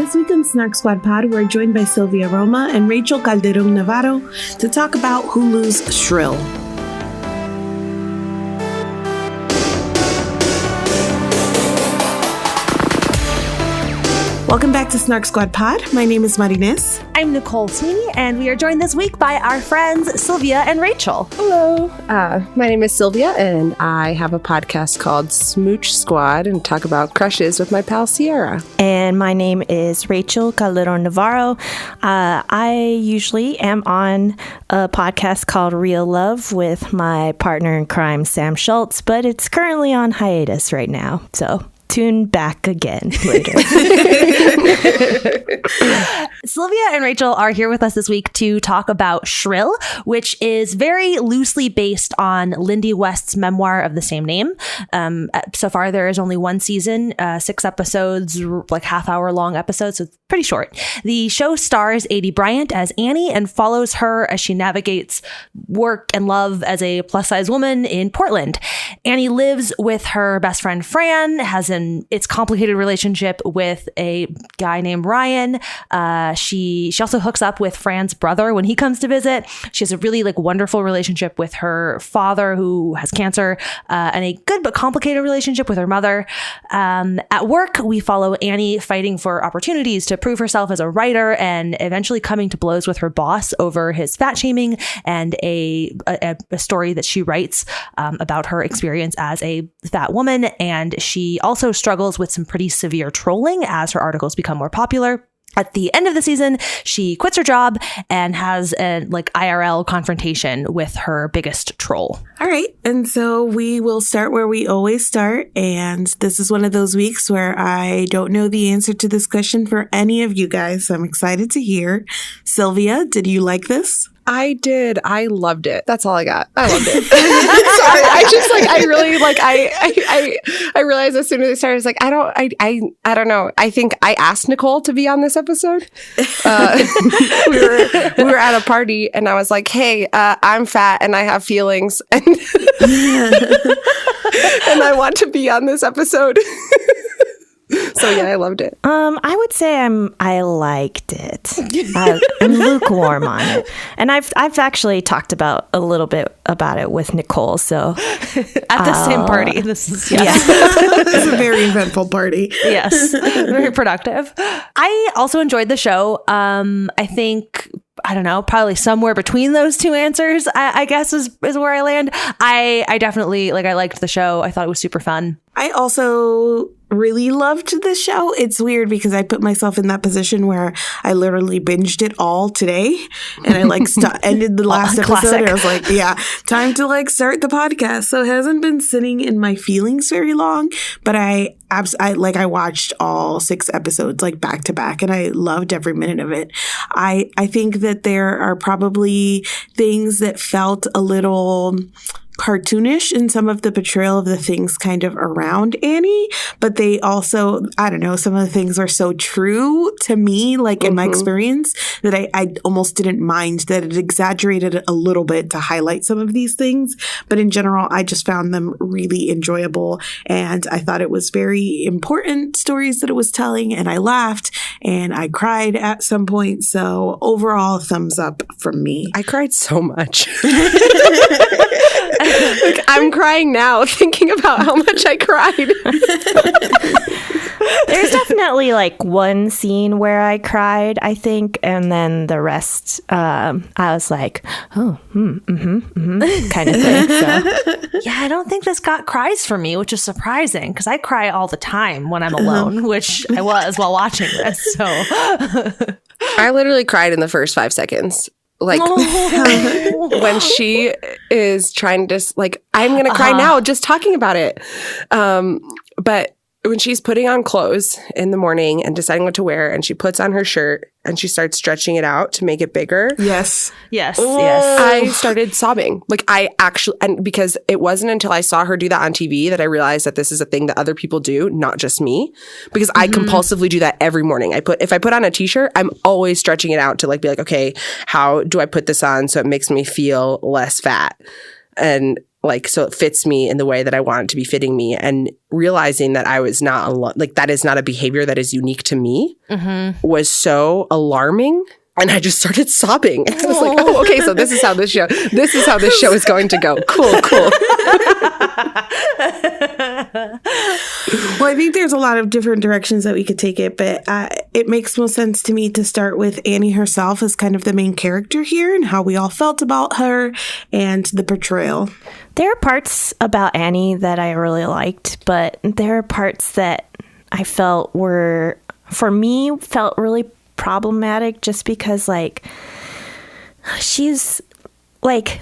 This week on Snark Squad Pod, we're joined by Sylvia Roma and Rachel Calderon Navarro to talk about Hulu's Shrill. Welcome back to Snark Squad Pod. My name is Marines. I'm Nicole Sweeney, and we are joined this week by our friends Sylvia and Rachel. Hello. My name is Sylvia, and I have a podcast called Smooch Squad and talk about crushes with my pal Sierra. And my name is Rachel Calderon Navarro. I usually am on a podcast called Real Love with my partner in crime, Sam Schultz, but it's currently on hiatus right now. So tune back again later. Sylvia and Rachel are here with us this week to talk about Shrill, which is very loosely based on Lindy West's memoir of the same name. So far, there is only one season, 6 episodes, like half-hour long episodes, so it's pretty short. The show stars Aidy Bryant as Annie and follows her as she navigates work and love as a plus-size woman in Portland. Annie lives with her best friend Fran, has its complicated relationship with a guy named Ryan. She also hooks up with Fran's brother when he comes to visit. She has a really wonderful relationship with her father who has cancer, and a good but complicated relationship with her mother. At work, we follow Annie fighting for opportunities to prove herself as a writer and eventually coming to blows with her boss over his fat shaming and a story that she writes about her experience as a fat woman. And she also struggles with some pretty severe trolling as her articles become more popular. At the end of the season, she quits her job and has an IRL confrontation with her biggest troll. All right. And so we will start where we always start. And this is one of those weeks where I don't know the answer to this question for any of you guys. So I'm excited to hear. Sylvia, did you like this? I did. I loved it. That's all I got. I loved it. Sorry. I realized as soon as it started, I was like, I don't know. I think I asked Nicole to be on this episode. We were at a party and I was like, hey, I'm fat and I have feelings and, and I want to be on this episode. So yeah, I loved it. I would say I liked it. I'm lukewarm on it, and I've actually talked about a little bit about it with Nicole. So at the same party, this is It's a very eventful party. Yes, very productive. I also enjoyed the show. I think, I don't know, probably somewhere between those two answers, I guess is where I land. I definitely, I liked the show. I thought it was super fun. I also really loved the show. It's weird because I put myself in that position where I literally binged it all today, and I ended the last episode. And I was like, yeah, time to start the podcast. So it hasn't been sitting in my feelings very long, but I watched all 6 episodes back to back, and I loved every minute of it. I think that there are probably things that felt a little cartoonish in some of the portrayal of the things kind of around Annie, but they also, I don't know, some of the things are so true to me, in my experience, that I almost didn't mind that it exaggerated it a little bit to highlight some of these things. But in general, I just found them really enjoyable, and I thought it was very important stories that it was telling, and I laughed and I cried at some point. So overall, thumbs up from me. I cried so much. I'm crying now thinking about how much I cried. There's definitely one scene where I cried, I think, and then the rest, I was like, oh, kind of thing. So. Yeah, I don't think this got cries for me, which is surprising because I cry all the time when I'm alone, which I was while watching this. So I literally cried in the first 5 seconds. When she is trying to I'm going to cry now just talking about it. But when she's putting on clothes in the morning and deciding what to wear, and she puts on her shirt and she starts stretching it out to make it bigger. Yes. I started sobbing. And because it wasn't until I saw her do that on TV that I realized that this is a thing that other people do, not just me. Because I compulsively do that every morning. If I put on a t-shirt, I'm always stretching it out to be okay, how do I put this on so it makes me feel less fat? And like, so it fits me in the way that I want it to be fitting me. And realizing that I was not like, that is not a behavior that is unique to me was so alarming. And I just started sobbing. I was like, oh, okay, so this is how this show is going to go. Cool. Well, I think there's a lot of different directions that we could take it, but it makes most sense to me to start with Annie herself as kind of the main character here and how we all felt about her and the portrayal. There are parts about Annie that I really liked, but there are parts that I felt felt really problematic just because, like, she's like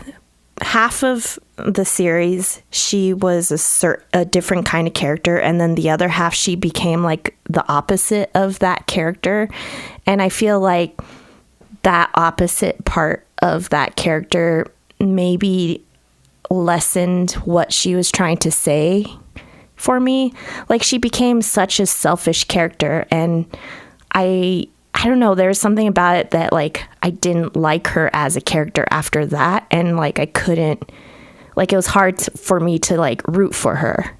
half of the series she was a different kind of character, and then the other half she became like the opposite of that character. And I feel like that opposite part of that character maybe lessened what she was trying to say for me. Like, she became such a selfish character, and I don't know, there's something about it that, like, I didn't like her as a character after that. And, like, I couldn't, like, it was hard for me to, like, root for her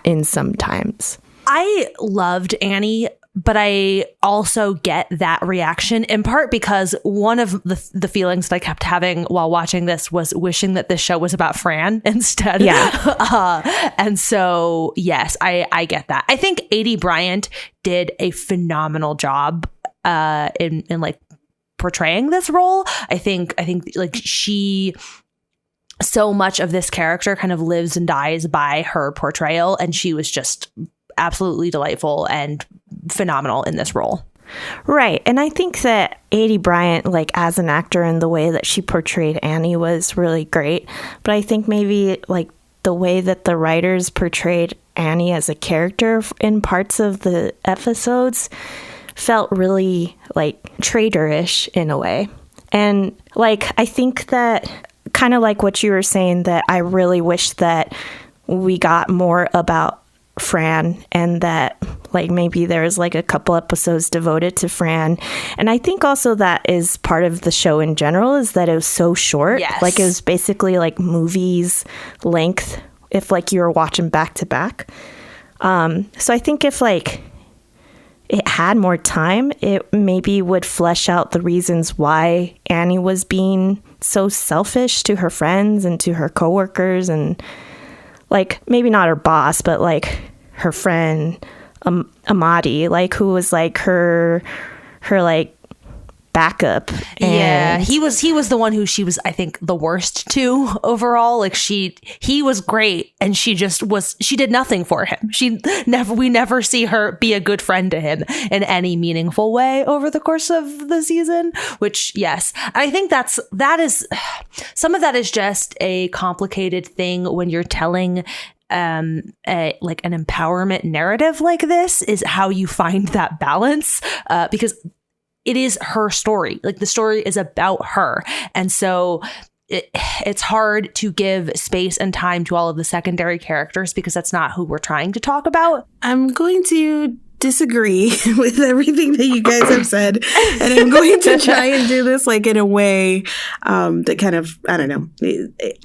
in some times. I loved Annie, but I also get that reaction in part because one of the feelings that I kept having while watching this was wishing that this show was about Fran instead. Yeah. And so, yes, I get that. I think Aidy Bryant did a phenomenal job in like portraying this role. I think like she, so much of this character kind of lives and dies by her portrayal, and she was just absolutely delightful and phenomenal in this role. Right. And I think that Aidy Bryant, like, as an actor and the way that she portrayed Annie was really great. But I think maybe, like, the way that the writers portrayed Annie as a character in parts of the episodes felt really, like, traitorish in a way. And, like, I think that kind of like what you were saying, that I really wish that we got more about Fran, and that, like, maybe there's like a couple episodes devoted to Fran. And I think also that is part of the show in general, is that it was so short. Yes. Like, it was basically like movies length if, like, you were watching back to back. So I think if, like, it had more time, it maybe would flesh out the reasons why Annie was being so selfish to her friends and to her coworkers, and, like, maybe not her boss, but, like, her friend Amadi, like, who was like her like backup. And yeah, he was the one who she was, I think, the worst to overall. Like, he was great, and she did nothing for him. We never see her be a good friend to him in any meaningful way over the course of the season, which, yes, I think that is some of that is just a complicated thing when you're telling like an empowerment narrative like this, is how you find that balance, because it is her story. Like, the story is about her. And so it's hard to give space and time to all of the secondary characters, because that's not who we're trying to talk about. I'm going to disagree with everything that you guys have said, and I'm going to try and do this, like, in a way that kind of, I don't know.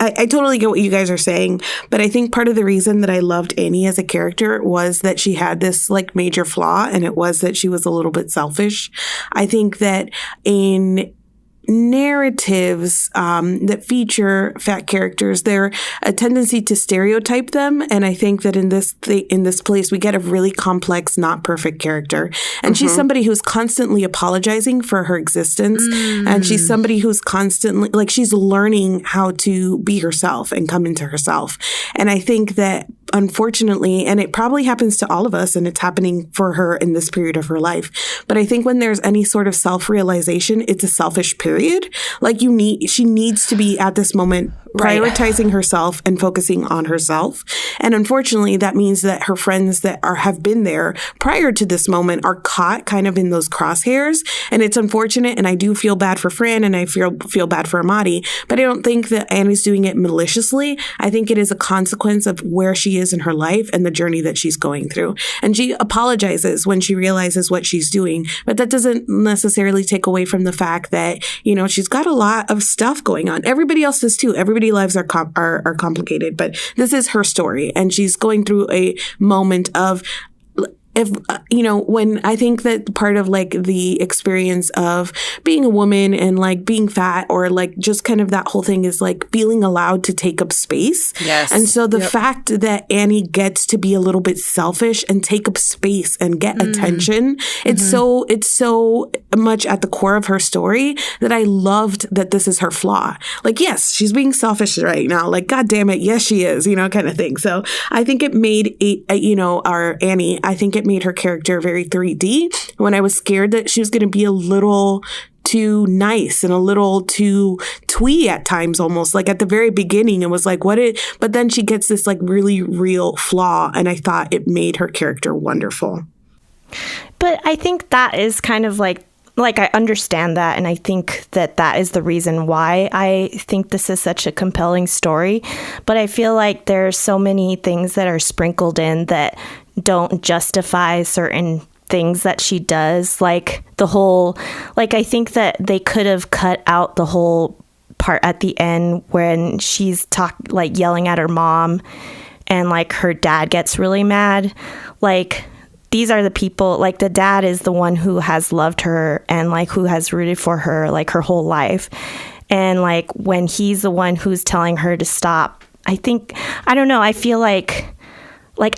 I totally get what you guys are saying, but I think part of the reason that I loved Annie as a character was that she had this, like, major flaw, and it was that she was a little bit selfish. I think that in narratives that feature fat characters, there a tendency to stereotype them, and I think that in this place we get a really complex, not perfect character, and she's somebody who's constantly apologizing for her existence, and she's somebody who's constantly, like, she's learning how to be herself and come into herself. And I think that, unfortunately, and it probably happens to all of us, and it's happening for her in this period of her life, but I think when there's any sort of self-realization, it's a selfish period. Like, she needs to be at this moment prioritizing herself and focusing on herself. And unfortunately, that means that her friends that have been there prior to this moment are caught kind of in those crosshairs. And it's unfortunate. And I do feel bad for Fran, and I feel bad for Amadi, but I don't think that Annie's doing it maliciously. I think it is a consequence of where she is in her life and the journey that she's going through. And she apologizes when she realizes what she's doing, but that doesn't necessarily take away from the fact that, you know, she's got a lot of stuff going on. Everybody else does too. Everybody everybody's lives are complicated, but this is her story, and she's going through a moment of, if when I think that part of like the experience of being a woman and like being fat, or like just kind of that whole thing, is like feeling allowed to take up space. Yes. And so the fact that Annie gets to be a little bit selfish and take up space and get attention, it's so much at the core of her story that I loved that this is her flaw. Like, yes, she's being selfish right now. Like, God damn it. Yes, she is, kind of thing. So I think it made our Annie, I think it made her character very 3D, when I was scared that she was going to be a little too nice and a little too twee at times, almost like at the very beginning. It was like, but then she gets this like really real flaw, and I thought it made her character wonderful. But I think that is kind of like I understand that, and I think that is the reason why I think this is such a compelling story. But I feel like there's so many things that are sprinkled in that don't justify certain things that she does. Like the whole, like, I think that they could have cut out the whole part at the end when she's yelling at her mom, and like her dad gets really mad. Like, these are the people, like the dad is the one who has loved her and like who has rooted for her like her whole life. And like when he's the one who's telling her to stop, I don't know, I feel like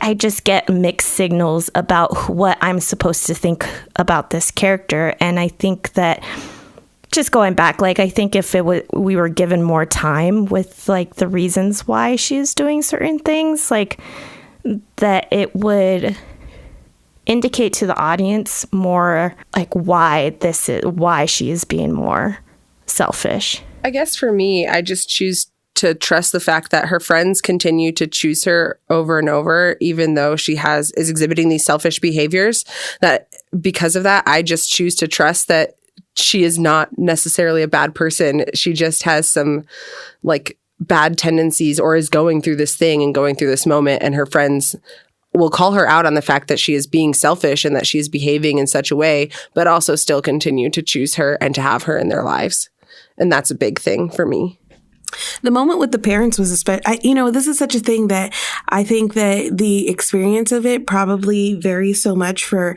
I just get mixed signals about what I'm supposed to think about this character. And I think that, just going back, like, I think if we were given more time with like the reasons why she is doing certain things, like that it would indicate to the audience more like why she is being more selfish. I guess for me, I just choose to trust the fact that her friends continue to choose her over and over, even though she is exhibiting these selfish behaviors. That because of that, I just choose to trust that she is not necessarily a bad person. She just has some like bad tendencies, or is going through this thing and going through this moment, and her friends will call her out on the fact that she is being selfish and that she is behaving in such a way, but also still continue to choose her and to have her in their lives. And that's a big thing for me. The moment with the parents was this is such a thing that I think that the experience of it probably varies so much for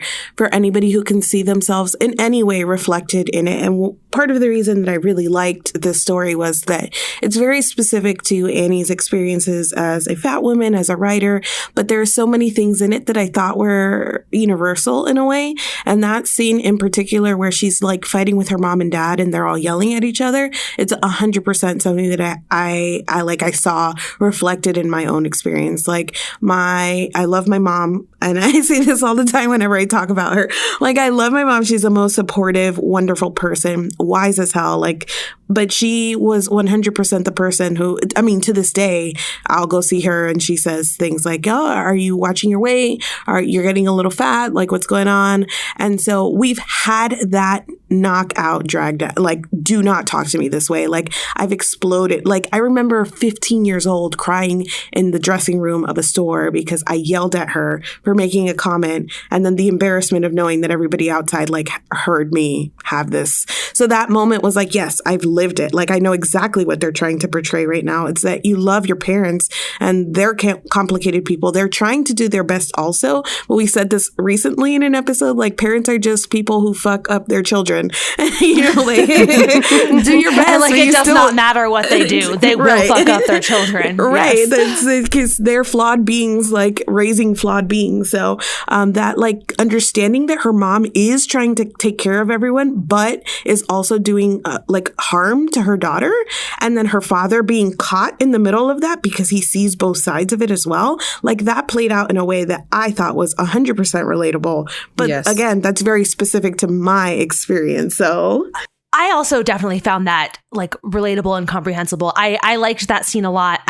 anybody who can see themselves in any way reflected in it. And part of the reason that I really liked this story was that it's very specific to Annie's experiences as a fat woman, as a writer, but there are so many things in it that I thought were universal in a way. And that scene in particular, where she's like fighting with her mom and dad and they're all yelling at each other, it's 100% something that I saw reflected in my own experience. Like I love my mom, and I say this all the time whenever I talk about her. Like, I love my mom. She's the most supportive, wonderful person, wise as hell. Like, but she was 100% the person who, I mean, to this day, I'll go see her and she says things like, "Oh, are you watching your weight? You're getting a little fat? Like, what's going on?" And so we've had that knockout dragged out. Like, do not talk to me this way. Like, I've exploded. Like, I remember 15 years old crying in the dressing room of a store because I yelled at her for making a comment, and then the embarrassment of knowing that everybody outside like heard me have this. So that moment was like, yes, I've lived it. Like, I know exactly what they're trying to portray right now. It's that you love your parents and they're complicated people. They're trying to do their best also. But we said this recently in an episode, like, parents are just people who fuck up their children. Like, do your best. Like, it does not matter what they do. They will fuck up their children. Right. Yes. That's because they're flawed beings, like raising flawed beings. So that like understanding that her mom is trying to take care of everyone, but is also doing like harm to her daughter. And then her father being caught in the middle of that because he sees both sides of it as well. Like, that played out in a way that I thought was 100% relatable. But yes, again, that's very specific to my experience. So I also definitely found that like relatable and comprehensible. I liked that scene a lot.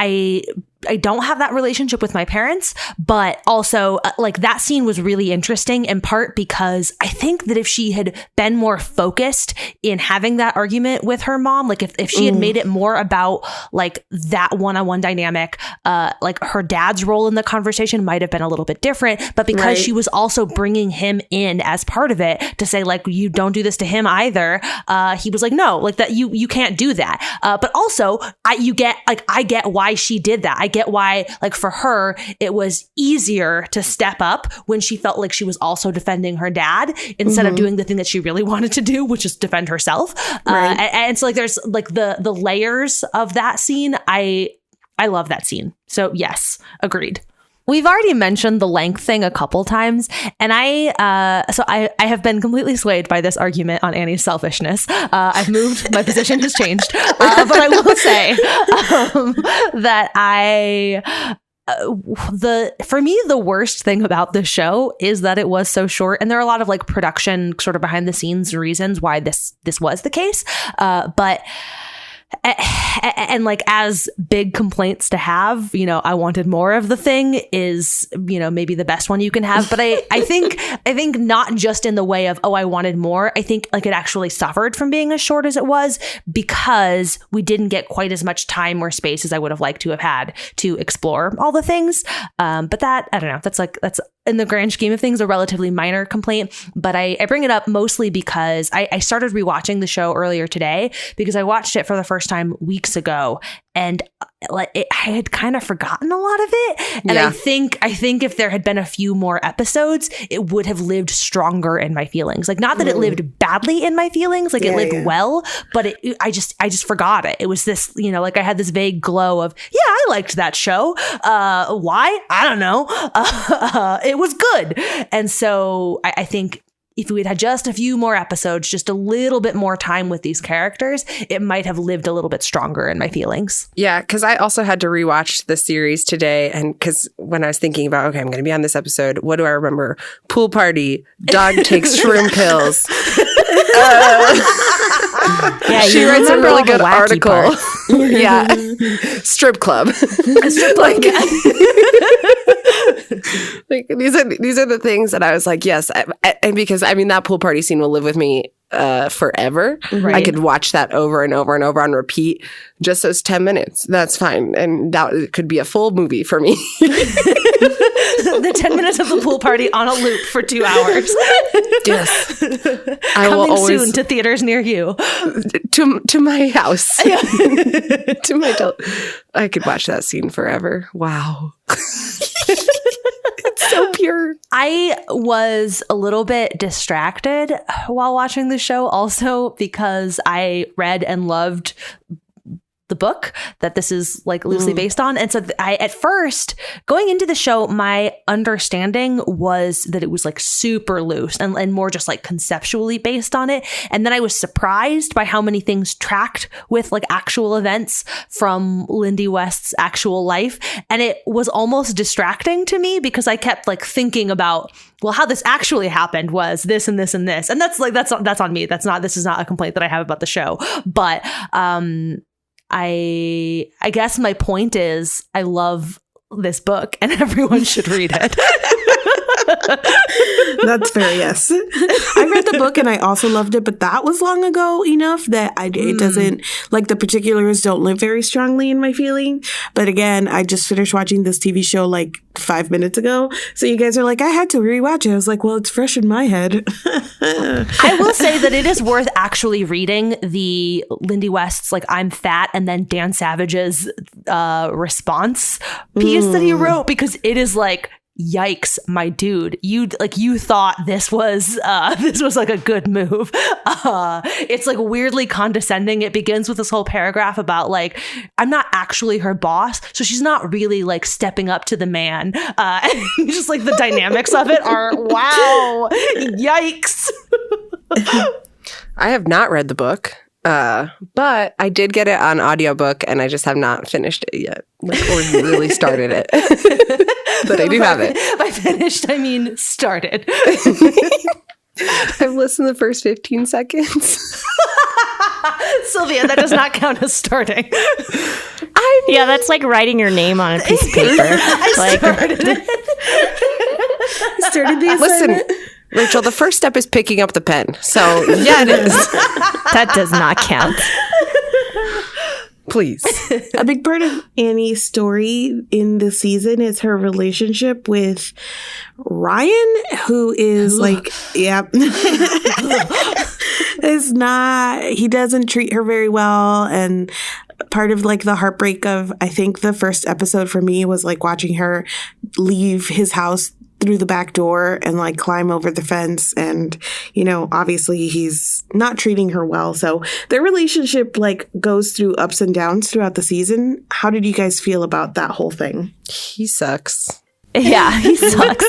don't have that relationship with my parents, but also like that scene was really interesting in part because I think that if she had been more focused in having that argument with her mom, like if she had made it more about like that one-on-one dynamic, like her dad's role in the conversation might have been a little bit different, but because she was also bringing him in as part of it to say like, you don't do this to him either. He was like, no, like that you can't do that. But also I get why she did that. I get why, like for her, it was easier to step up when she felt like she was also defending her dad instead of doing the thing that she really wanted to do, which is defend herself. And so like there's like the layers of that scene. I love that scene. So yes, agreed. We've already mentioned the length thing a couple times, and I have been completely swayed by this argument on Annie's selfishness. I've moved, my position has changed, but I will say that for me, the worst thing about this show is that it was so short, and there are a lot of like production sort of behind the scenes reasons why this was the case, but. And like as big complaints to have, you know, I wanted more of the thing is, you know, maybe the best one you can have. But I think not just in the way of, oh, I wanted more. I think like it actually suffered from being as short as it was because we didn't get quite as much time or space as I would have liked to have had to explore all the things. But that, I don't know, that's in the grand scheme of things, a relatively minor complaint, but I bring it up mostly because I started rewatching the show earlier today because I watched it for the first time weeks ago, and I had kind of forgotten a lot of it. And I think if there had been a few more episodes, it would have lived stronger in my feelings. Like, not that it lived badly in my feelings, like it lived well, but I just forgot it. It was this, you know, like I had this vague glow of, yeah, I liked that show. Why? I don't know. It was good. And so I think if we had just a few more episodes, just a little bit more time with these characters, it might have lived a little bit stronger in my feelings. Yeah, because I also had to rewatch the series today. And because when I was thinking about, okay, I'm going to be on this episode, what do I remember? Pool party, dog takes shroom pills. She writes a really good article. Yeah. Strip club. Strip club. Like these are the things that I was like, yes, and because I mean that pool party scene will live with me forever. Right. I could watch that over and over and over on repeat. Just those 10 minutes, that's fine, and that could be a full movie for me. The 10 minutes of the pool party on a loop for 2 hours. Yes, Coming soon to theaters near you. To my house. To my I could watch that scene forever. Wow. It's so pure. I was a little bit distracted while watching the show also because I read and loved the book that this is like loosely based on. And so at first going into the show, my understanding was that it was like super loose and more just like conceptually based on it. And then I was surprised by how many things tracked with like actual events from Lindy West's actual life. And it was almost distracting to me because I kept like thinking about, well, how this actually happened was this and this and this. And that's on me. This is not a complaint that I have about the show. But, I guess my point is I love this book and everyone should read it. That's fair, yes. I read the book and I also loved it, but that was long ago enough that it doesn't, like the particulars don't live very strongly in my feeling. But again, I just finished watching this TV show like 5 minutes ago. So you guys are like, I had to rewatch it. I was like, well, it's fresh in my head. I will say that it is worth actually reading the Lindy West's like I'm fat and then Dan Savage's response piece that he wrote, because it is like, yikes, my dude, you thought this was like a good move. It's like weirdly condescending. It begins with this whole paragraph about like, I'm not actually her boss, so she's not really like stepping up to the man. And just like the dynamics of it are, wow, yikes. I have not read the book. But I did get it on audiobook and I just have not finished it yet. Like, or really started it. But I do have it. By finished, I mean started. I've listened the first 15 seconds. Sylvia, that does not count as starting. Yeah, that's like writing your name on a piece of paper. I started Started the assignment. Listen, Rachel, the first step is picking up the pen. So, yeah, it is. That does not count. Please. A big part of Annie's story in the season is her relationship with Ryan, who is like, he doesn't treat her very well. And part of like the heartbreak of, I think the first episode for me was like watching her leave his house through the back door and like climb over the fence. And, you know, obviously he's not treating her well. So their relationship like goes through ups and downs throughout the season. How did you guys feel about that whole thing? He sucks. Yeah, he sucks.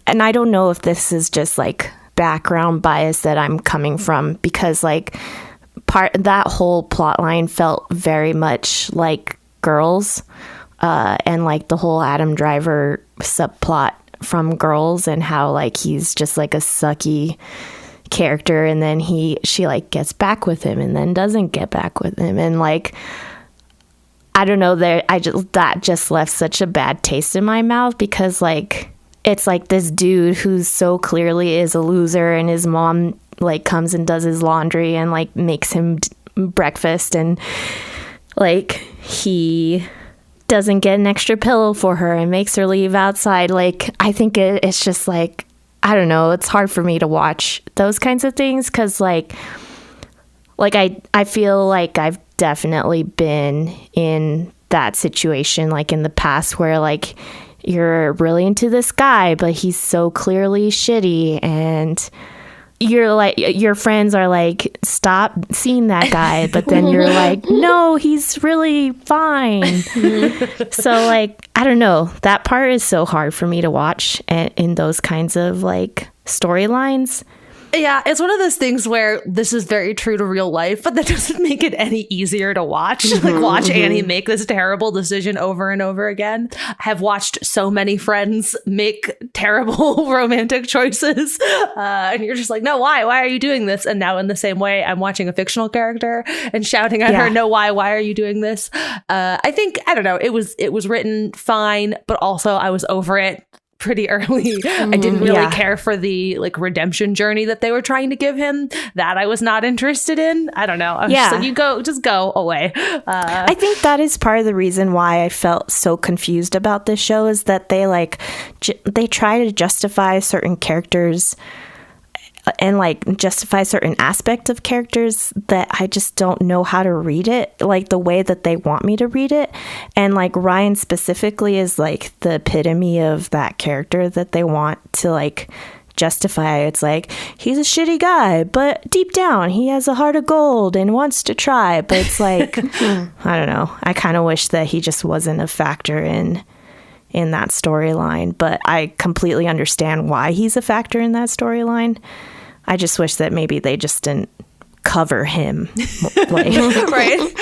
And I don't know if this is just like background bias that I'm coming from, because like that whole plot line felt very much like Girls, and like the whole Adam Driver subplot from Girls, and how like he's just like a sucky character, and then she like gets back with him and then doesn't get back with him, and like I don't know, that just left such a bad taste in my mouth, because like it's like this dude who's so clearly is a loser, and his mom like comes and does his laundry and like makes him breakfast, and like he doesn't get an extra pillow for her and makes her leave outside. Like, I think it's just like, I don't know, it's hard for me to watch those kinds of things, because like I feel like I've definitely been in that situation like in the past, where like you're really into this guy but he's so clearly shitty, and you're like, your friends are like, stop seeing that guy, but then you're like, no, he's really fine. So like, I don't know, that part is so hard for me to watch in those kinds of like storylines. Yeah, it's one of those things where this is very true to real life, but that doesn't make it any easier to watch. Like, watch Annie make this terrible decision over and over again. I have watched so many friends make terrible romantic choices, and you're just like, no, why? Why are you doing this? And now in the same way, I'm watching a fictional character and shouting at her, no, why? Why are you doing this? I think, I don't know, it was written fine, but also I was over it pretty early. I didn't really care for the like redemption journey that they were trying to give him. That I was not interested in. I don't know. I was just like, just go away. I think that is part of the reason why I felt so confused about this show, is that they like they try to justify certain characters and like justify certain aspects of characters that I just don't know how to read it like the way that they want me to read it. And like Ryan specifically is like the epitome of that character that they want to like justify. It's like, he's a shitty guy, but deep down he has a heart of gold and wants to try. But it's like, I don't know. I kind of wish that he just wasn't a factor in that storyline, but I completely understand why he's a factor in that storyline. I just wish that maybe they just didn't cover him. Like. Right.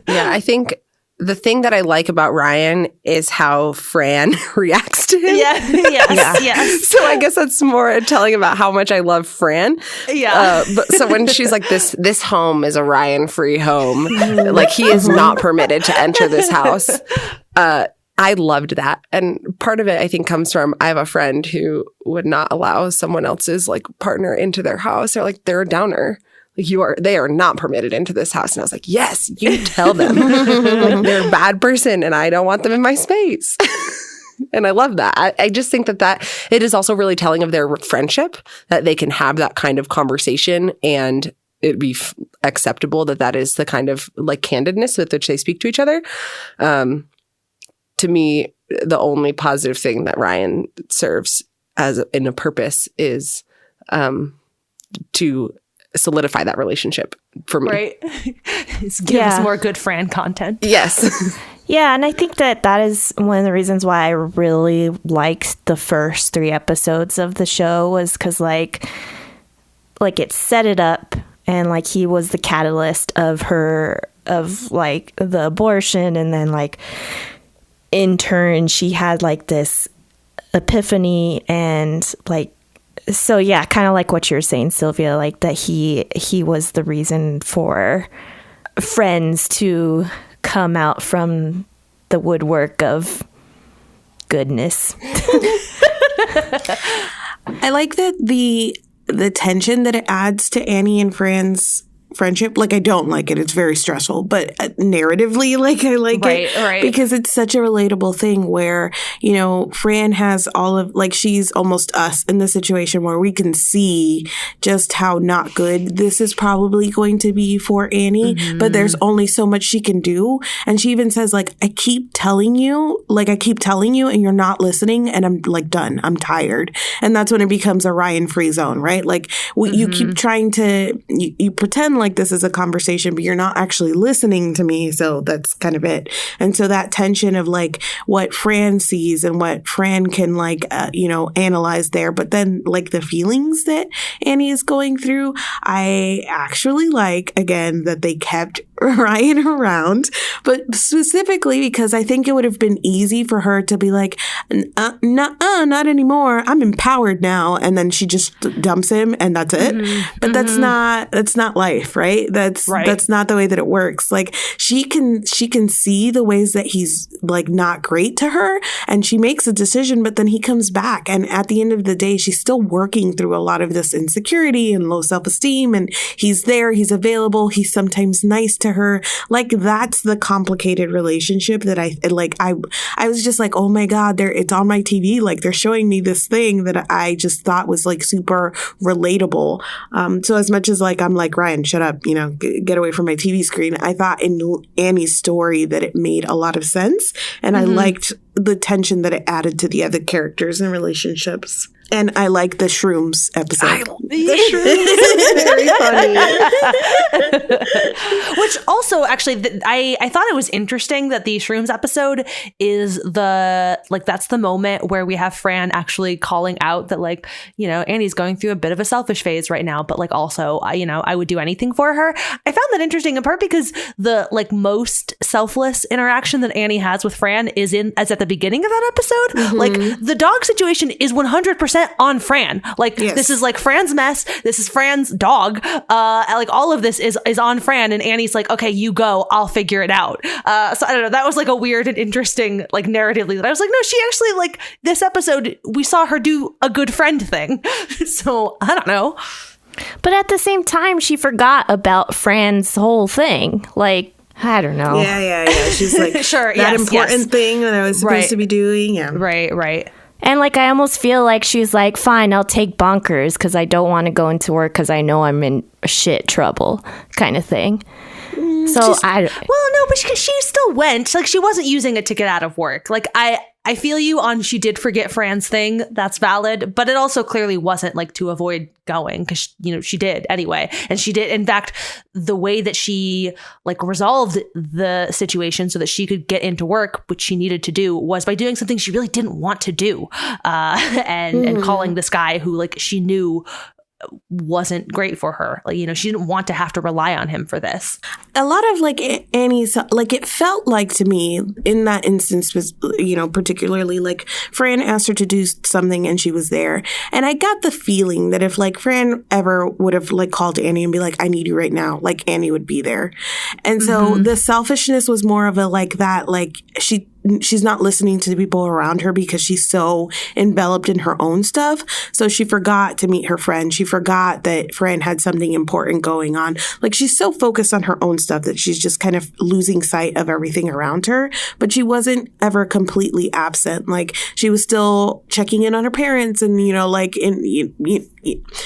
Yeah, I think the thing that I like about Ryan is how Fran reacts to him. Yes. So I guess that's more telling about how much I love Fran. Yeah. But so when she's like, this home is a Ryan-free home, like he is not permitted to enter this house. I loved that. And part of it, I think, comes from, I have a friend who would not allow someone else's like partner into their house. They're like, they're a downer. Like they are not permitted into this house. And I was like, yes, you tell them. Like, they're a bad person and I don't want them in my space. And I love that. I just think that it is also really telling of their friendship, that they can have that kind of conversation and it'd be acceptable that is the kind of like candidness with which they speak to each other. To me, the only positive thing that Ryan serves in a purpose is to solidify that relationship for me. Right. Give us more good Fran content. Yes. Yeah, and I think that is one of the reasons why I really liked the first 3 episodes of the show, was because like it set it up, and like he was the catalyst of like the abortion, and then like in turn she had like this epiphany and like So yeah, kind of like what you're saying, Sylvia, like that he was the reason for friends to come out from the woodwork of goodness. I like that the tension that it adds to Annie and Fran's friendship. Like, I don't like it. It's very stressful, but narratively, like, I like it because it's such a relatable thing where, you know, Fran has all of, like, she's almost us in the situation where we can see just how not good this is probably going to be for Annie, but there's only so much she can do. And she even says, like, I keep telling you and you're not listening, and I'm like done. I'm tired. And that's when it becomes a Ryan free zone, right? Like, you keep trying to, you pretend like this is a conversation, but you're not actually listening to me. So that's kind of it. And so that tension of like what Fran sees and what Fran can like, analyze there, but then like the feelings that Annie is going through, I actually like, again, that they kept Ryan around, but specifically because I think it would have been easy for her to be like, not anymore. I'm empowered now. And then she just dumps him and that's it. But that's not life, right? That's not the way that it works. Like she can see the ways that he's like not great to her and she makes a decision, but then he comes back. And at the end of the day, she's still working through a lot of this insecurity and low self-esteem. And he's there, he's available, he's sometimes nice to her. Like that's the complicated relationship that I was just like, oh my God, it's on my TV. Like they're showing me this thing that I just thought was like super relatable. So as much as like, I'm like, Ryan, shut up, get away from my TV screen. I thought in Annie's story that it made a lot of sense. And I liked the tension that it added to the other characters and relationships. And I like the shrooms episode. The shrooms is very funny. Which also, actually, I thought it was interesting that the shrooms episode is that's the moment where we have Fran actually calling out that, like, Annie's going through a bit of a selfish phase right now, but like also, I would do anything for her. I found that interesting in part because the like most selfless interaction that Annie has with Fran is at the beginning of that episode. Like the dog situation is 100% on Fran. Like this is like Fran's mess. This is Fran's dog. Like all of this is on Fran, and Annie's like, okay, you go, I'll figure it out. So I don't know. That was like a weird and interesting, like narratively that I was like, no, she actually like this episode, we saw her do a good friend thing. So I don't know. But at the same time, she forgot about Fran's whole thing. Like, I don't know. Yeah. She's like, sure, that important thing that I was supposed to be doing. Yeah. Right. And like, I almost feel like she's like, fine, I'll take bonkers because I don't want to go into work because I know I'm in shit trouble kind of thing. But she still went. Like, she wasn't using it to get out of work. Like, I feel you on she did forget Fran's thing. That's valid. But it also clearly wasn't like to avoid going because, she did anyway. And she did. In fact, the way that she like resolved the situation so that she could get into work, which she needed to do, was by doing something she really didn't want to do. And calling this guy who like she knew wasn't great for her. Like, she didn't want to have to rely on him for this. A lot of like Annie's, like it felt like to me in that instance was, particularly like Fran asked her to do something and she was there. And I got the feeling that if like Fran ever would have like called Annie and be like, I need you right now, like Annie would be there. And so the selfishness was more of a like that, like she's not listening to the people around her because she's so enveloped in her own stuff. So she forgot to meet her friend. She forgot that Fran had something important going on. Like she's so focused on her own stuff that she's just kind of losing sight of everything around her. But she wasn't ever completely absent. Like she was still checking in on her parents and,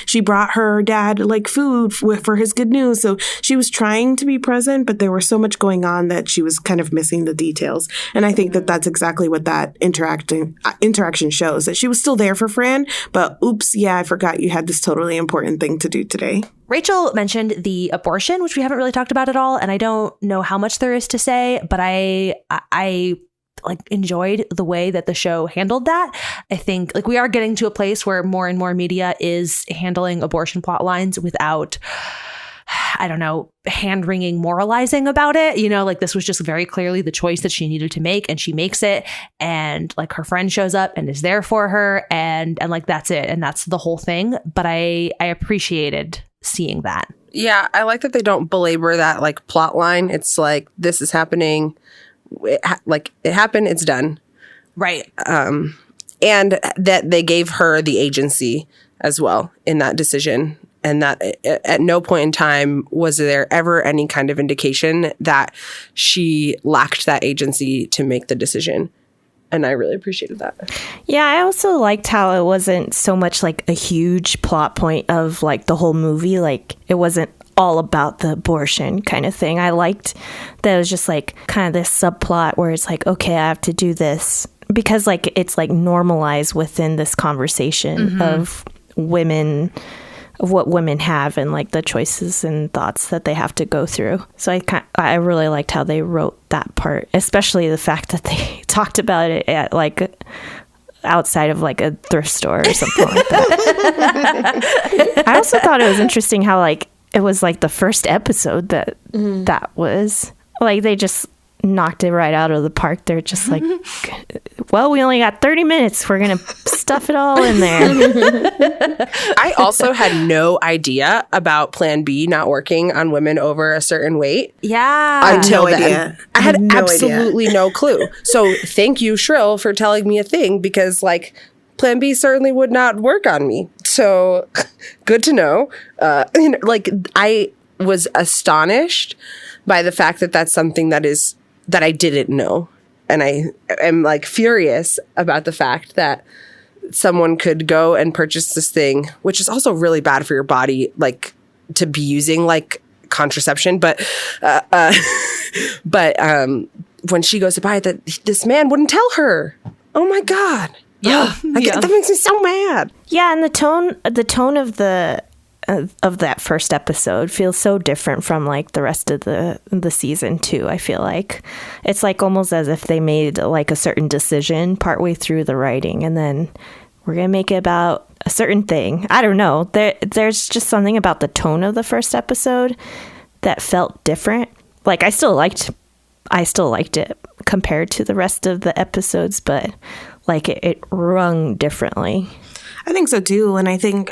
she brought her dad like food for his good news. So she was trying to be present, but there was so much going on that she was kind of missing the details. And I think that that's exactly what that interaction shows, that she was still there for Fran, but oops, yeah, I forgot you had this totally important thing to do today. Rachel mentioned the abortion, which we haven't really talked about at all. And I don't know how much there is to say, but I like enjoyed the way that the show handled that. I think like we are getting to a place where more and more media is handling abortion plot lines without, I don't know, hand-wringing moralizing about it. You know, like this was just very clearly the choice that she needed to make, and she makes it, and like her friend shows up and is there for her, and like that's it, and that's the whole thing. But I appreciated seeing that. Yeah, I like that they don't belabor that like plot line. It's like, this is happening, it happened, it's done. Right. And that they gave her the agency as well in that decision. And that at no point in time was there ever any kind of indication that she lacked that agency to make the decision. And I really appreciated that. Yeah, I also liked how it wasn't so much like a huge plot point of like the whole movie. Like it wasn't all about the abortion kind of thing. I liked that it was just like kind of this subplot where it's like, okay, I have to do this because like it's like normalized within this conversation of women, of what women have and like the choices and thoughts that they have to go through. So I really liked how they wrote that part, especially the fact that they talked about it at like outside of like a thrift store or something like that. I also thought it was interesting how like it was like the first episode that was like they just knocked it right out of the park. They're just like, well, we only got 30 minutes. We're going to stuff it all in there. I also had no idea about Plan B not working on women over a certain weight. Yeah. Until no then. idea. I had No absolutely no clue. So thank you, Shrill, for telling me a thing because like Plan B certainly would not work on me. So good to know. Like I was astonished by the fact that that's something that I didn't know. And I am like furious about the fact that someone could go and purchase this thing, which is also really bad for your body, like to be using like contraception. But when she goes to buy it, that this man wouldn't tell her. Oh my God. Yeah. That makes me so mad. Yeah, and the tone of that first episode feels so different from like the rest of the season too. I feel like it's like almost as if they made like a certain decision partway through the writing and then we're gonna make it about a certain thing. I don't know. There's just something about the tone of the first episode that felt different. Like I still liked it compared to the rest of the episodes, but like it rung differently. I think so too, and I think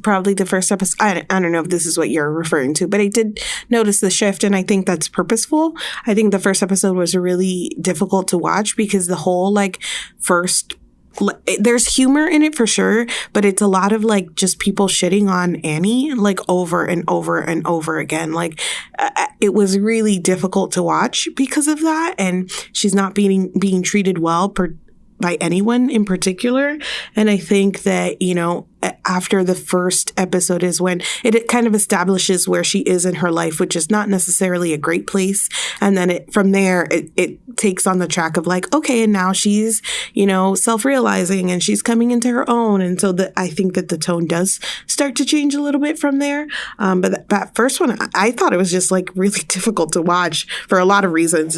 probably the first episode. I don't know if this is what you're referring to, but I did notice the shift, and I think that's purposeful. I think the first episode was really difficult to watch because the whole like first. There's humor in it for sure, but it's a lot of like just people shitting on Annie like over and over and over again. Like it was really difficult to watch because of that, and she's not being treated well by anyone in particular. And I think that, you know, after the first episode is when it kind of establishes where she is in her life, which is not necessarily a great place. And then from there, it takes on the track of like, okay, and now she's, you know, self-realizing and she's coming into her own. And so I think that the tone does start to change a little bit from there. But that first one, I thought it was just like really difficult to watch for a lot of reasons.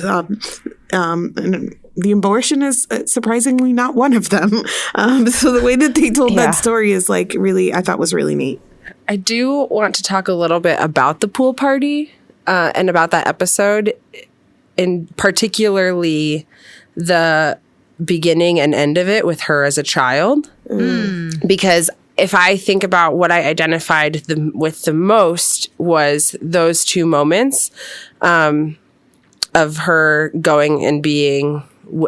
And the abortion is surprisingly not one of them. So the way that they told that story is like really, I thought was really neat. I do want to talk a little bit about the pool party and about that episode, and particularly the beginning and end of it with her as a child. Because if I think about what I identified with the most was those two moments of her going and being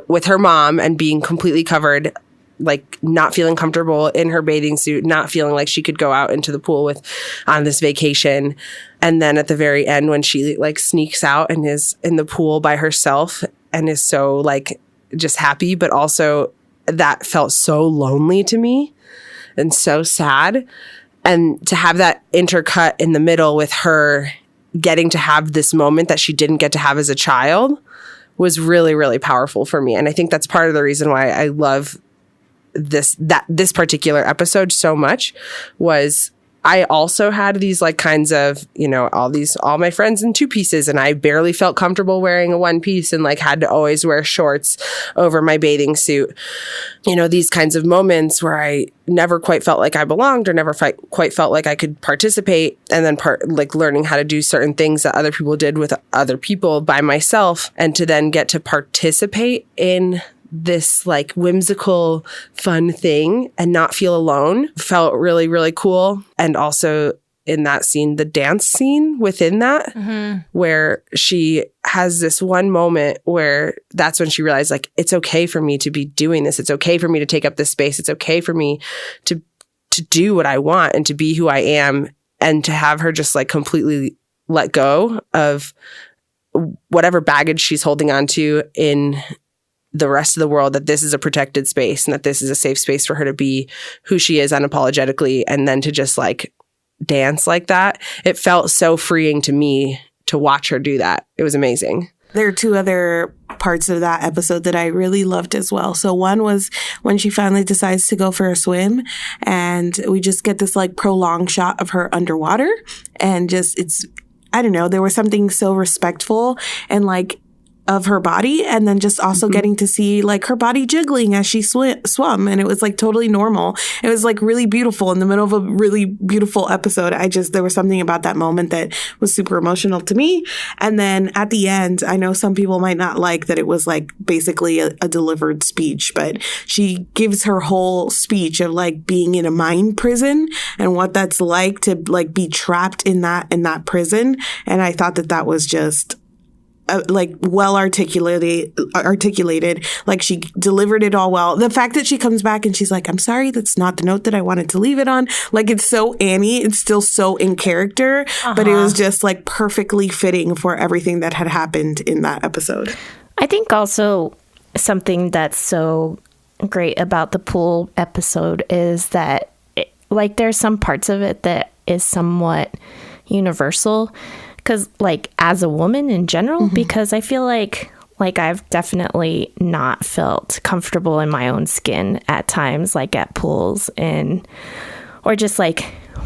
with her mom and being completely covered, like not feeling comfortable in her bathing suit, not feeling like she could go out into the pool on this vacation. And then at the very end, when she like sneaks out and is in the pool by herself and is so like just happy, but also that felt so lonely to me and so sad. And to have that intercut in the middle with her getting to have this moment that she didn't get to have as a child was really, really powerful for me. And I think that's part of the reason why I love this particular episode so much, was I also had these like kinds of, all my friends in two pieces, and I barely felt comfortable wearing a one piece and like had to always wear shorts over my bathing suit. These kinds of moments where I never quite felt like I belonged or never quite felt like I could participate, and then like learning how to do certain things that other people did with other people by myself, and to then get to participate in this like whimsical, fun thing and not feel alone felt really, really cool. And also in that scene, the dance scene within that, where she has this one moment where that's when she realized like, it's okay for me to be doing this. It's okay for me to take up this space. It's okay for me to do what I want and to be who I am, and to have her just like completely let go of whatever baggage she's holding on to in the rest of the world, that this is a protected space and that this is a safe space for her to be who she is unapologetically, and then to just like dance like that. It felt so freeing to me to watch her do that. It was amazing. There are two other parts of that episode that I really loved as well. So one was when she finally decides to go for a swim, and we just get this like prolonged shot of her underwater, and just I don't know, there was something so respectful and like of her body, and then just also getting to see like her body jiggling as she swum, and it was like totally normal. It was like really beautiful in the middle of a really beautiful episode. There was something about that moment that was super emotional to me. And then at the end, I know some people might not like that it was like basically a delivered speech, but she gives her whole speech of like being in a mind prison and what that's like to like be trapped in that prison. And I thought that was just like well articulated, like she delivered it all well. The fact that she comes back and she's like, I'm sorry, that's not the note that I wanted to leave it on. Like, it's so Annie, it's still so in character, but it was just like perfectly fitting for everything that had happened in that episode. I think also something that's so great about the pool episode is that like there's some parts of it that is somewhat universal. Because, like, as a woman in general, because I feel like I've definitely not felt comfortable in my own skin at times, like at pools, or just like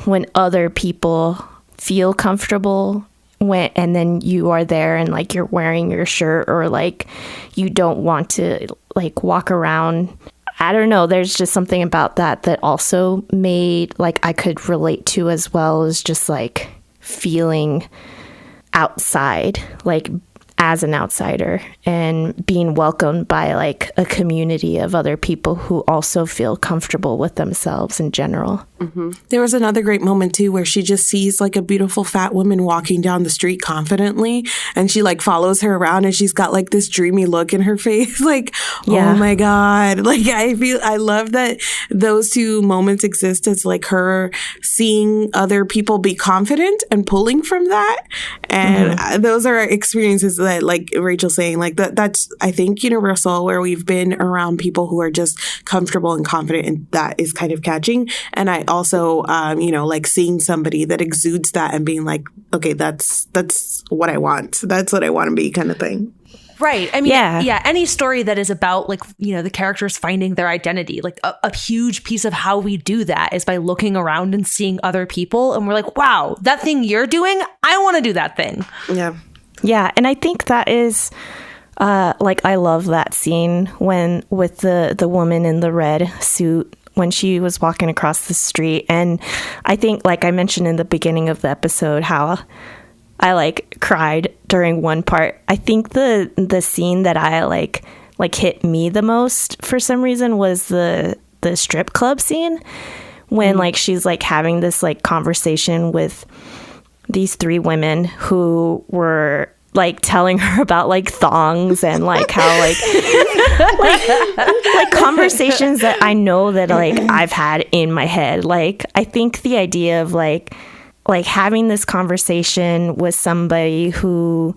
when other people feel comfortable and then you are there and like you're wearing your shirt, or like you don't want to like walk around. I don't know. There's just something about that also made like I could relate to, as well as just like feeling outside, like as an outsider, and being welcomed by like a community of other people who also feel comfortable with themselves in general. There was another great moment too where she just sees like a beautiful fat woman walking down the street confidently, and she like follows her around, and she's got like this dreamy look in her face, like, oh my God. Like, I love that those two moments exist as like her seeing other people be confident and pulling from that. And those are experiences that, like Rachel saying, like that's, I think, universal, where we've been around people who are just comfortable and confident, and that is kind of catching. And I also, like seeing somebody that exudes that and being like, okay, that's what I want. That's what I want to be, kind of thing. Right. I mean, yeah, any story that is about like, the characters finding their identity, like a huge piece of how we do that is by looking around and seeing other people. And we're like, wow, that thing you're doing, I want to do that thing. Yeah. Yeah. And I think that is like, I love that scene with the woman in the red suit when she was walking across the street. And I think, like I mentioned in the beginning of the episode, how I like cried during one part. I think the scene that I like hit me the most for some reason was the strip club scene, when like she's like having this like conversation with these three women who were like telling her about like thongs and like how like like conversations that I know that like I've had in my head. Like, I think the idea of like having this conversation with somebody who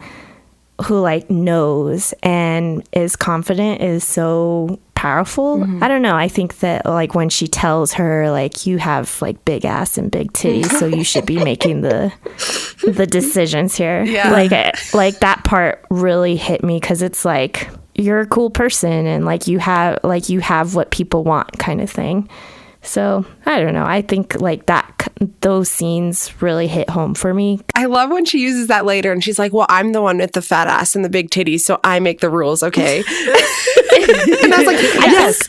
like knows and is confident is so powerful. I don't know. I think that like when she tells her like, you have like big ass and big titties, so you should be making the decisions here. Yeah. Like that part really hit me, because it's like, you're a cool person and like you have what people want, kind of thing. So I don't know. I think like those scenes really hit home for me. I love when she uses that later and she's like, well, I'm the one with the fat ass and the big titties, so I make the rules, okay? And I was like,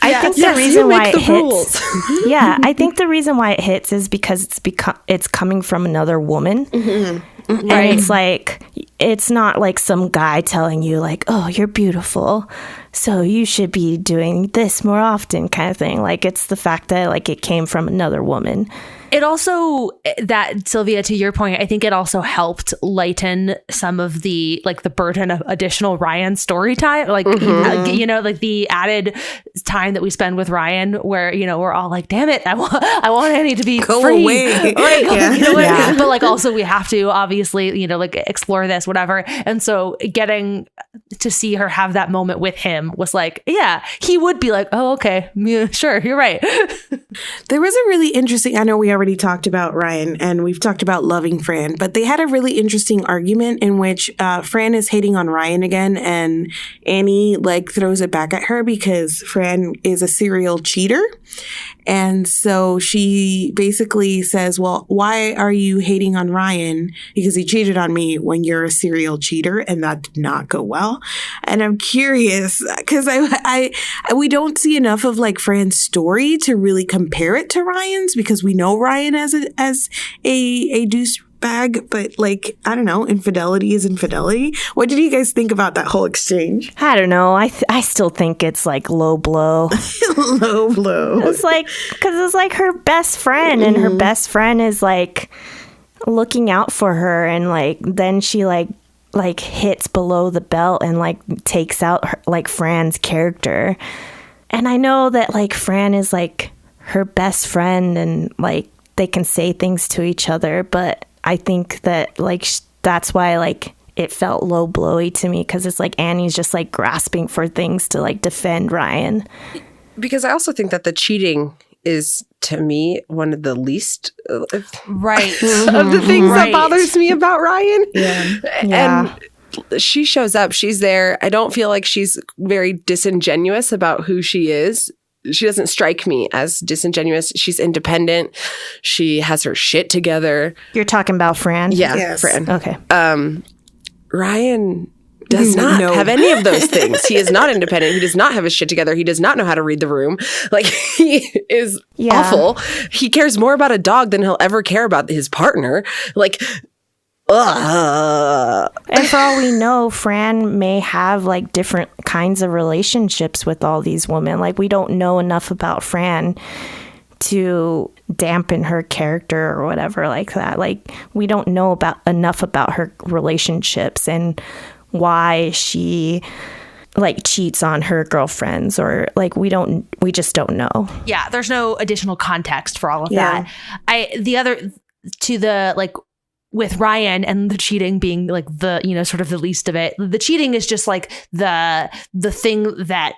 I think the reason why it hits. Yeah, I think the reason why it hits is because it's coming from another woman. Mm-hmm. And it's like, it's not like some guy telling you like, oh, you're beautiful, so you should be doing this more often kind of thing. Like, it's the fact that like it came from another woman. It also, that Sylvia, to your point, I think it also helped lighten some of the like the burden of additional Ryan story time, like you know, like the added time that we spend with Ryan, where you know we're all like, damn it, I want Annie to be Go free. away. Right, Yeah. But like also we have to obviously, you know, like explore this, whatever. And so getting to see her have that moment with him was like, yeah, he would be like, oh, okay, yeah, sure, you're right. There was a really interesting, I know we already talked about Ryan and we've talked about loving Fran, but they had a really interesting argument in which Fran is hating on Ryan again and Annie like throws it back at her because Fran is a serial cheater. And so she basically says, well, why are you hating on Ryan? Because he cheated on me when you're a serial cheater, and that did not go well. And I'm curious because we don't see enough of like Fran's story to really compare it to Ryan's, because we know Ryan as a douchebag, but like, I don't know, infidelity is infidelity. What did you guys think about that whole exchange? I don't know. I still think it's like low blow. Low blow. It's like, because it's like her best friend, and her best friend is like looking out for her, and like then she like hits below the belt and like takes out her, like Fran's character. And I know that like Fran is like her best friend and like they can say things to each other, but I think that like that's why like it felt low blowy to me, because it's like Annie's just like grasping for things to like defend Ryan. Because I also think that the cheating is, to me, one of the least Right. of the things that bothers me about Ryan. Yeah. And she shows up, she's there. I don't feel like she's very disingenuous about who she is. She doesn't strike me as disingenuous. She's independent. She has her shit together. You're talking about Fran? Yeah, Yes. Fran. Okay. Ryan does not have any of those things. He is not independent. He does not have his shit together. He does not know how to read the room. Like, he is awful. He cares more about a dog than he'll ever care about his partner. Like, And for all we know, Fran may have like different kinds of relationships with all these women. Like, we don't know enough about Fran to dampen her character or whatever like that. Like, we don't know enough about her relationships and why she like cheats on her girlfriends, or like we just don't know. Yeah, there's no additional context for all of that. With Ryan and the cheating being like the, you know, sort of the least of it. The cheating is just like the thing that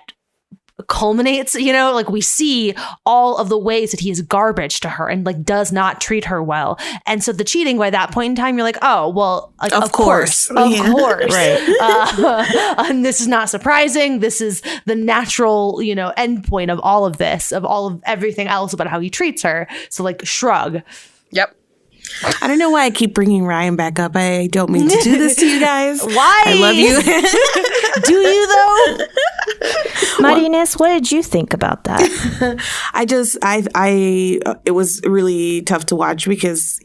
culminates, you know, like we see all of the ways that he is garbage to her and like does not treat her well. And so the cheating, by that point in time, you're like, oh, well, like, of course. Right. And this is not surprising. This is the natural, you know, end point of all of this, of all of everything else about how he treats her. So like shrug. yep. I don't know why I keep bringing Ryan back up. I don't mean to do this to you guys. Why? I love you. Do you though? Muddiness, what did you think about that? It was really tough to watch because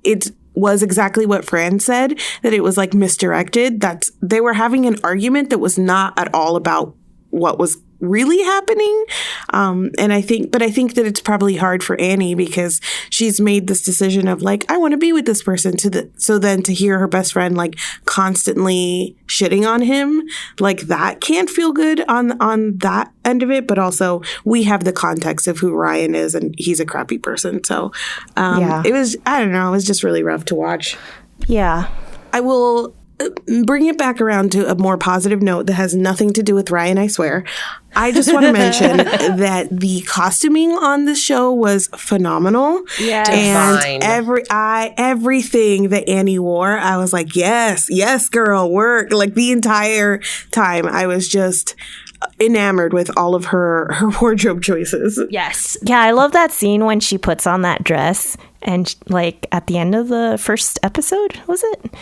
it was exactly what Fran said, that it was like misdirected. That they were having an argument that was not at all about what was really happening. And I think that it's probably hard for Annie because she's made this decision of like, I want to be with this person so then to hear her best friend like constantly shitting on him, like that can't feel good on that end of it. But also we have the context of who Ryan is and he's a crappy person. So it was, I don't know, it was just really rough to watch. Yeah. I will bring it back around to a more positive note that has nothing to do with Ryan, I swear. I just want to mention that the costuming on the show was phenomenal. Yeah. And everything that Annie wore, I was like, yes, girl, work. Like the entire time I was just enamored with all of her wardrobe choices. Yes. Yeah, I love that scene when she puts on that dress and like at the end of the first episode, was it?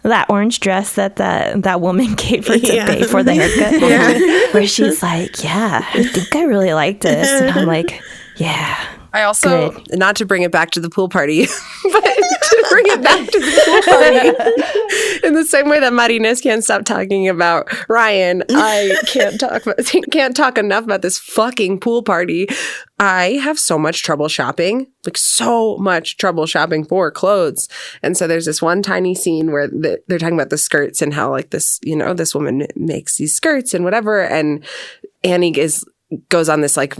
That orange dress that woman gave her to pay for the haircut. Where she's like, yeah, I think I really like this. And I'm like, yeah. I also, good. Not to bring it back to the pool party, but to bring it back to the pool party, in the same way that Marines can't stop talking about Ryan, I can't talk enough about this fucking pool party. I have so much trouble shopping, like so much trouble shopping for clothes. And so there's this one tiny scene where they're talking about the skirts and how like this, this woman makes these skirts and whatever. And Annie goes on this like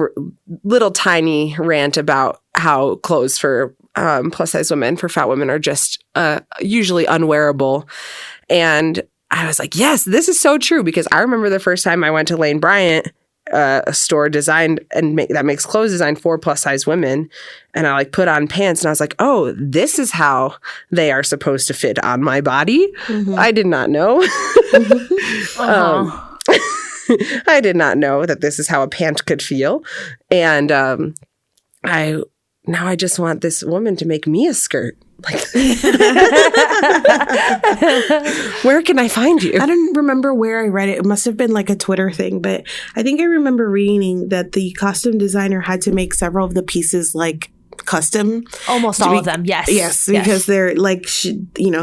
little tiny rant about how clothes for plus size women, for fat women, are just usually unwearable. And I was like, yes, this is so true, because I remember the first time I went to Lane Bryant, a store designed that makes clothes designed for plus size women, and I like put on pants and I was like, oh, this is how they are supposed to fit on my body. Mm-hmm. I did not know. I did not know that this is how a pant could feel. And I just want this woman to make me a skirt. Like, where can I find you? I don't remember where I read it. It must have been like a Twitter thing, but I think I remember reading that the costume designer had to make several of the pieces like custom. Almost all of them, yes. Yes, because they're like,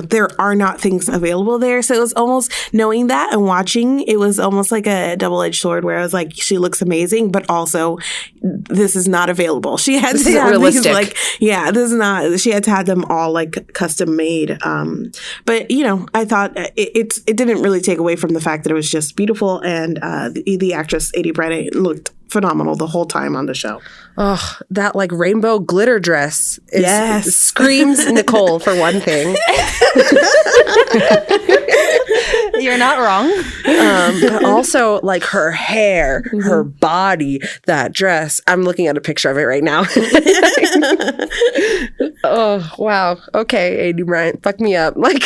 there are not things available there. So it was almost, knowing that and watching, it was almost like a double-edged sword where I was like, she looks amazing, but also this is not available. She had to have realistic. these like, this is not, she had to have them all like custom made. But I thought it didn't really take away from the fact that it was just beautiful, and the actress Adie Brennan looked phenomenal the whole time on the show. Oh, that like rainbow glitter dress screams Nicole for one thing. You're not wrong. But also like her hair, her body, that dress. I'm looking at a picture of it right now. Oh, wow. Okay, Adie Bryant, fuck me up. Like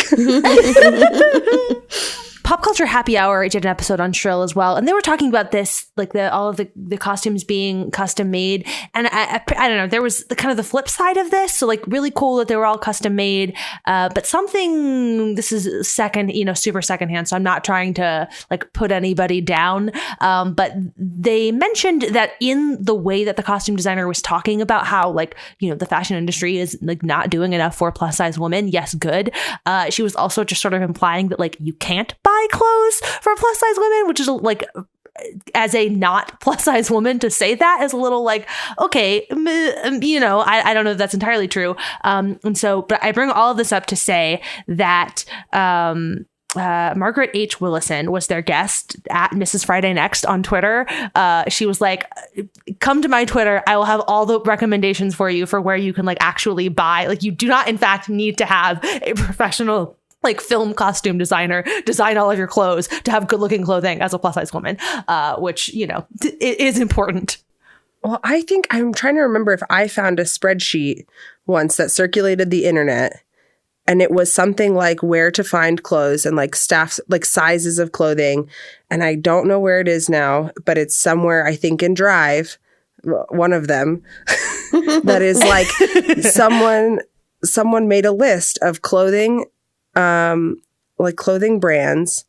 Pop Culture Happy Hour did an episode on Shrill as well, and they were talking about this, like all of the costumes being custom made. And I don't know, there was the flip side of this. So like really cool that they were all custom made, but something, this is super secondhand, so I'm not trying to like put anybody down. But they mentioned that in the way that the costume designer was talking about how like, the fashion industry is like not doing enough for plus size women. Yes, good. She was also just sort of implying that like you can't buy clothes for plus size women, which is like, as a not plus size woman, to say that is a little like, okay, I don't know if that's entirely true. And so, but I bring all of this up to say that Margaret H. Willison was their guest at Mrs. Friday Next on Twitter. She was like, come to my Twitter. I will have all the recommendations for you for where you can like actually buy. Like, you do not in fact need to have a professional like film costume designer design all of your clothes to have good looking clothing as a plus size woman, which, it is important. Well, I think I'm trying to remember if I found a spreadsheet once that circulated the internet, and it was something like where to find clothes and like staff, like sizes of clothing. And I don't know where it is now, but it's somewhere, I think in Drive, one of them, that is like someone made a list of clothing, like clothing brands,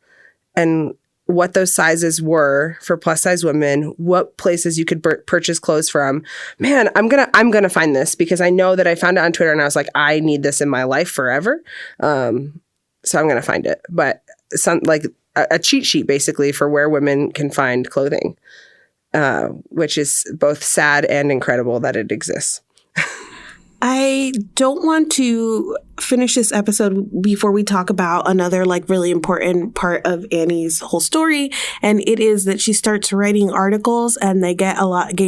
and what those sizes were for plus size women, what places you could purchase clothes from. Man, I'm gonna find this, because I know that I found it on Twitter and I was like, I need this in my life forever. So I'm gonna find it. But some like a cheat sheet basically for where women can find clothing, which is both sad and incredible that it exists. I don't want to finish this episode before we talk about another like really important part of Annie's whole story, and it is that she starts writing articles and they gain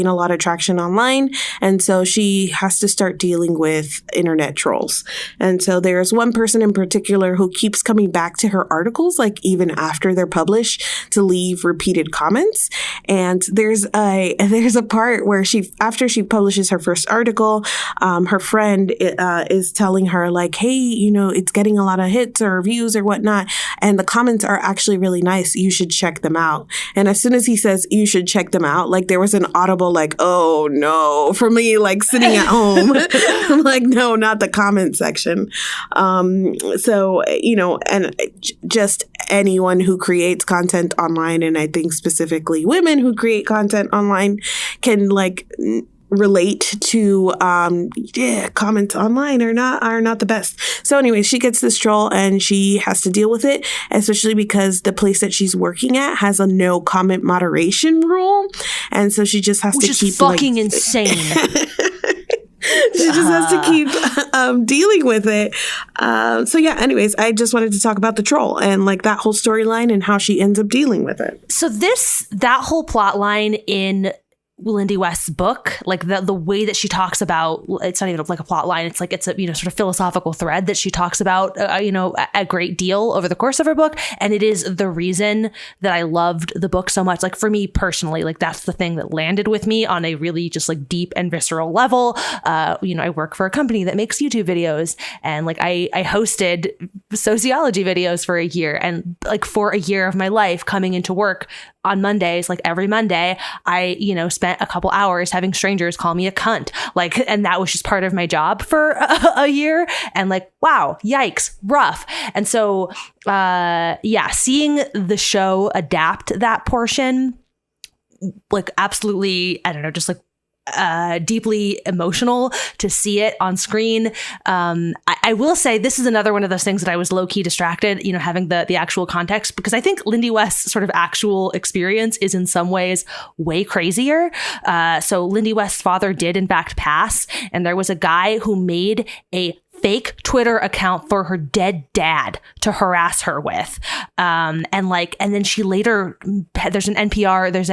a lot of traction online, and so she has to start dealing with internet trolls. And so there's one person in particular who keeps coming back to her articles, like even after they're published, to leave repeated comments. And there's a part where after she publishes her first article, her friend is telling her like, hey, you know, it's getting a lot of hits or views or whatnot, and the comments are actually really nice. You should check them out. And as soon as he says you should check them out, like there was an audible like, oh no, for me, like sitting at home. I'm like, no, not the comment section. So, you know, and just anyone who creates content online, and I think specifically women who create content online, can like relate to comments online are not the best. So anyway, she gets this troll and she has to deal with it, especially because the place that she's working at has a no comment moderation rule, and so she just has to keep fucking insane. She just has to keep dealing with it. So yeah, anyways, I just wanted to talk about the troll and like that whole storyline and how she ends up dealing with it. So that whole plot line in Lindy West's book, like the way that she talks about, it's not even like a plot line. It's like, it's a, you know, sort of philosophical thread that she talks about, you know, a great deal over the course of her book. And it is the reason that I loved the book so much. Like for me personally, like that's the thing that landed with me on a really just like deep and visceral level. You know, I work for a company that makes YouTube videos, and like I hosted sociology videos for a year, and like for a year of my life coming into work on Mondays, like every Monday, I, you know, spent a couple hours having strangers call me a cunt. Like, and that was just part of my job for a year. And like, wow, yikes, rough. And so, yeah, seeing the show adapt that portion, like absolutely, I don't know, just like, deeply emotional to see it on screen. I will say this is another one of those things that I was low-key distracted, you know, having the actual context, because I think Lindy West's sort of actual experience is in some ways way crazier. So Lindy West's father did in fact pass, and there was a guy who made a fake Twitter account for her dead dad to harass her with. And then she later, there's an NPR, there's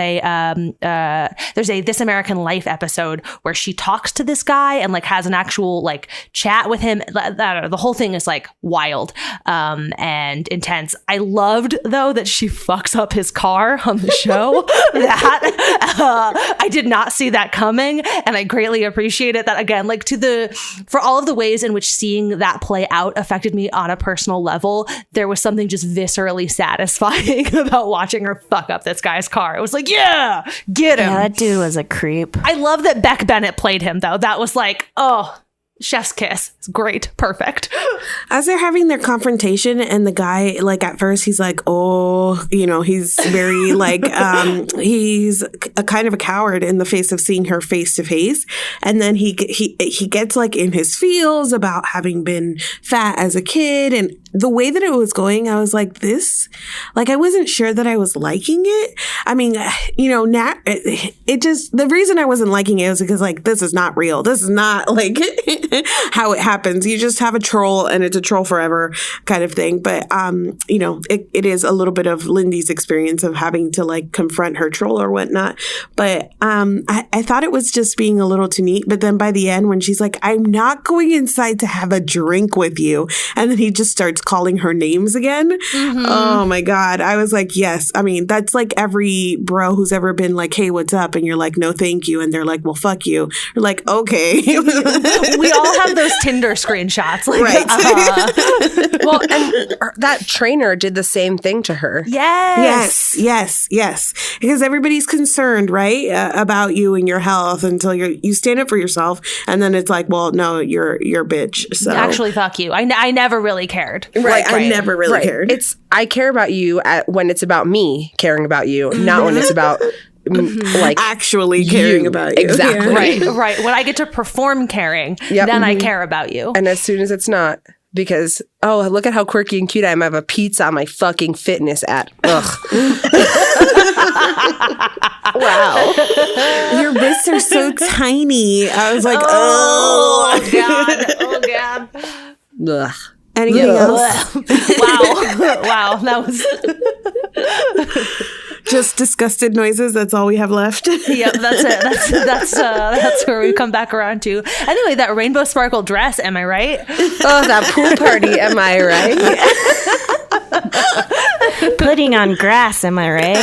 a This American Life episode where she talks to this guy and like has an actual like chat with him. The whole thing is like wild, and intense. I loved though that she fucks up his car on the show. I did not see that coming, and I greatly appreciate it. That again, like for all of the ways in which seeing that play out affected me on a personal level, there was something just viscerally satisfying about watching her fuck up this guy's car. It was like, yeah, get him. Yeah, that dude was a creep. I love that Beck Bennett played him though. That was like, oh, chef's kiss. It's great. Perfect. As they're having their confrontation, and the guy, like at first he's like, oh, you know, he's very like, he's a kind of a coward in the face of seeing her face to face. And then he gets like in his feels about having been fat as a kid. And the way that it was going, I was like, this, like, I wasn't sure that I was liking it. I mean, you know, it just, the reason I wasn't liking it was because like, this is not real. This is not like how it happens. You just have a troll and it's a troll forever kind of thing. But, you know, it is a little bit of Lindy's experience of having to like confront her troll or whatnot. But I thought it was just being a little too neat. But then by the end, when she's like, I'm not going inside to have a drink with you, and then he just starts calling her names again. Mm-hmm. Oh my God. I was like, yes. I mean, that's like every bro who's ever been like, hey, what's up? And you're like, no, thank you. And they're like, well, fuck you. You're like, okay. We all have those Tinder screenshots. Like, right. Well, and that trainer did the same thing to her. Yes. Because everybody's concerned, right, about you and your health until you stand up for yourself. And then it's like, well, no, you're a bitch. So actually, fuck you. I never really cared. Right. I never really cared. I care about you when it's about me caring about you, not when it's about like actually caring about you. Exactly. Yeah. Right. When I get to perform caring, then I care about you. And as soon as it's not, because, oh, look at how quirky and cute I am. I have a pizza on my fucking fitness app. Ugh. Wow. Your wrists are so tiny. I was like, oh God. Ugh. Anything else? Wow. That was just disgusted noises. That's all we have left. Yep, that's it. That's where we come back around to. Anyway, that rainbow sparkle dress. Am I right? Oh, that pool party. Am I right? Putting on grass. Am I right?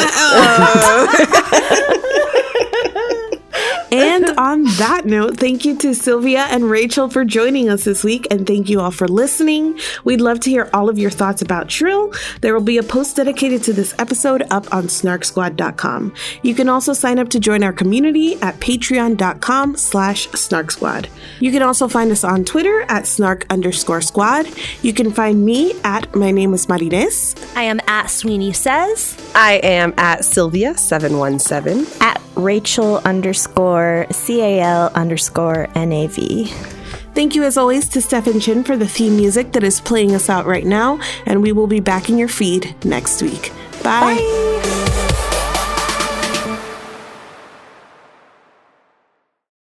And on that note, thank you to Sylvia and Rachel for joining us this week, and thank you all for listening. We'd love to hear all of your thoughts about Shrill. There will be a post dedicated to this episode up on SnarkSquad.com. You can also sign up to join our community at patreon.com/SnarkSquad. You can also find us on Twitter at Snark_Squad. You can find me at My Name is Marines. I am at Sweeney Says. I am at Sylvia717. At Rachel_CAL_NAV. Thank you as always to Stephen Chin for the theme music that is playing us out right now, and we will be back in your feed next week. Bye. Bye.